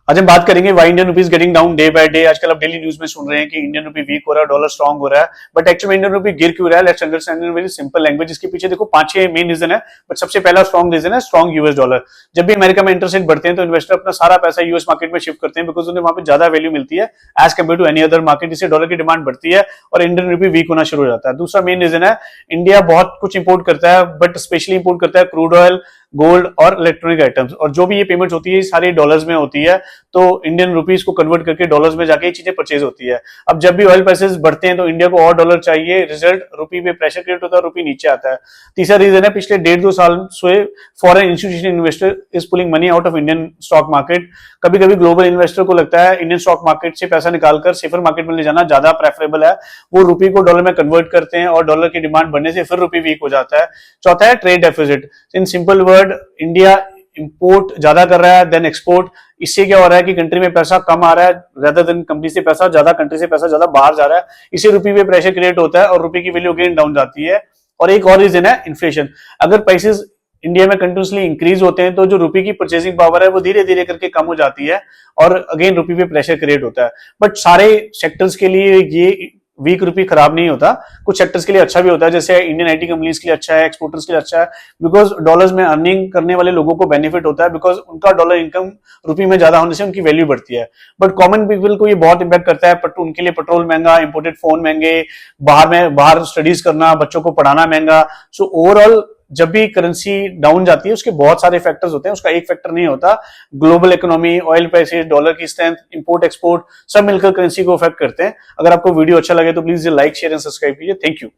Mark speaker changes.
Speaker 1: आज हम बात करेंगे why Indian rupees getting down day by day. आजकल आप डेली न्यूज में सुन रहे हैं कि इंडियन रुपी वीक हो रहा है, डॉलर स्ट्रांग हो रहा है, बट एक्चुअली इंडियन रुपी गिर क्यों रहा है? Let's understand in very simple language. इसके पीछे देखो 5-6 मेन रीजन है, बट सबसे पहला स्ट्रांग रीजन है स्ट्रांग यूएस डॉलर। जब भी अमेरिका में इंटरेस्ट रेट बढ़ते हैं तो इन्वेस्टर अपना सारा पैसा यूएस मार्केट में शिफ्ट करते हैं, बिकॉज उन्हें वहां पे ज्यादा वैल्यू मिलती है as compare to any other market. इससे डॉलर की डिमांड बढ़ती है और इंडियन रुपी वीक होना शुरू हो जाता है। दूसरा मेन रीजन है इंडिया बहुत कुछ इंपोर्ट करता है, बट स्पेशली इंपोर्ट करता है क्रूड ऑयल, गोल्ड और इलेक्ट्रॉनिक आइटम्स, और जो भी ये पेमेंट्स होती है सारी डॉलर्स में होती है, तो इंडियन रुपीस को कन्वर्ट करके डॉलर्स में जाके ये चीजें परचेज होती है। अब जब भी ऑयल प्राइसेस बढ़ते हैं तो इंडिया को और डॉलर चाहिए, रिजल्ट रुपी पे प्रेशर क्रिएट होता है, रुपी नीचे आता है। तीसरा रीजन है पिछले 1.5-2 साल से foreign institutional investor is pulling money out of Indian stock market. कभी कभी ग्लोबल इन्वेस्टर को लगता है इंडियन स्टॉक मार्केट से पैसा निकालकर सेफर मार्केट में ले जाना ज्यादा प्रेफरेबल है, वो रुपी को डॉलर में कन्वर्ट करते हैं और डॉलर की डिमांड बढ़ने से फिर रुपी वीक हो जाता है। चौथा है trade deficit. In simple word, India import ज्यादा कर रहा है देन एक्सपोर्ट। इससे क्या हो रहा है कि कंट्री में पैसा कम आ रहा है, रेदर देन कंपनी से पैसा ज्यादा, कंट्री से पैसा ज्यादा बाहर जा रहा है। इससे रुपी पे प्रेशर क्रिएट होता है और रुपी की वैल्यू अगेन डाउन जाती है। और एक और रीजन है इन्फ्लेशन। अगर प्राइसेस इंडिया में कंटिन्यूसली इंक्रीज होते हैं तो जो रुपी की परचेसिंग पावर है वो धीरे धीरे करके कम हो जाती है और अगेन रुपी पे प्रेशर क्रिएट होता है। बट सारे सेक्टर्स के लिए ये वीक रुपी खराब नहीं होता, कुछ सेक्टर्स के लिए अच्छा भी होता है, जैसे इंडियन आईटी कंपनीज के लिए अच्छा है, एक्सपोर्टर्स के लिए अच्छा है, बिकॉज डॉलर्स में अर्निंग करने वाले लोगों को बेनिफिट होता है, बिकॉज उनका डॉलर इनकम रुपी में ज्यादा होने से उनकी वैल्यू बढ़ती है। बट कॉमन पीपल को ये बहुत इंपैक्ट करता है, उनके लिए पेट्रोल महंगा, इंपोर्टेड फोन महंगे, बाहर स्टडीज करना, बच्चों को पढ़ाना महंगा। सो ओवरऑल जब भी करेंसी डाउन जाती है उसके बहुत सारे फैक्टर्स होते हैं, उसका एक फैक्टर नहीं होता। Global economy, oil prices, dollar की स्ट्रेंथ, इंपोर्ट एक्सपोर्ट सब मिलकर करेंसी को अफेक्ट करते हैं। अगर आपको वीडियो अच्छा लगे तो please like, share and subscribe कीजिए। Thank you.